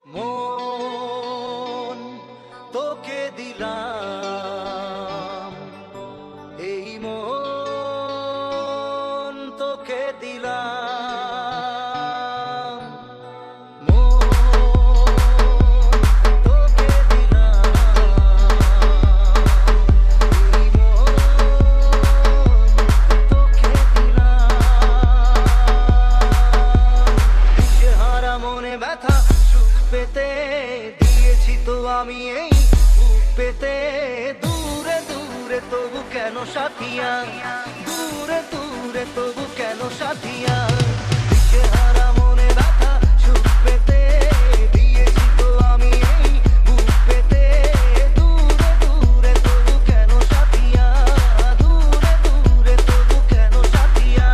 মন তোকে দিলাম, এই মন তোকে দিলাম, মন তোকে দিলাম, এই মন তোকে দিলাম। দিশেহারা মনে ব্যথা পেতে দিয়েছি তো আমি এই বুক পেতে, দূরে দূরে তবু কেন সাথিয়া, দূরে দূরে তবু কেন সাথিয়া। দিশেহারা মনে ব্যথা সুখ পেতে দিয়েছি তো আমি এই বুক পেতে, দূরে দূরে তবু কেন সাথিয়া, দূরে দূরে তবু কেন সাথিয়া।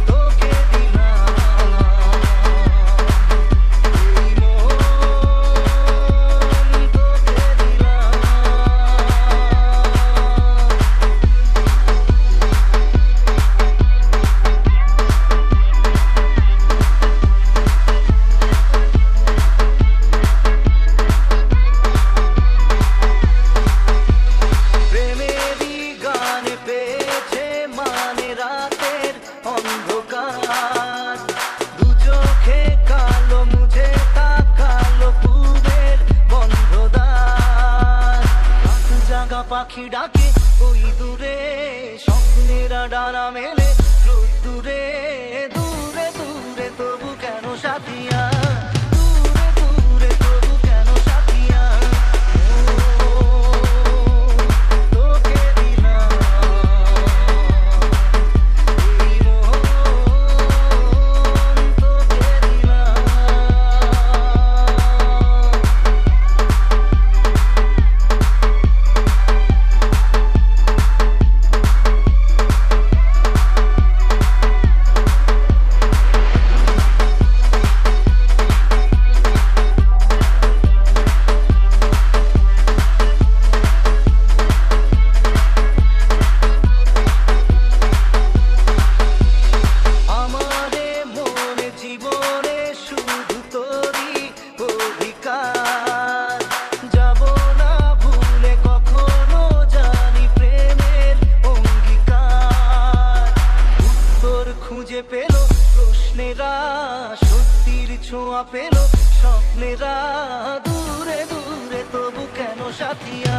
তোকে দিলাম, পাখি ডাকে ওই দূরে, স্বপ্নেরা ডানা মেলে দূরে, দূরে দূরে তবু কেন সাথিয়া, দূরে দূরে তবু কেন সাথিয়া। তোকে দিলাম, এই মন তোকে দিলাম। খুঁজে পেল প্রশ্নেরা, সত্যির ছোঁয়া পেল স্বপ্নেরা, দূরে দূরে তবু কেন সাথিয়া।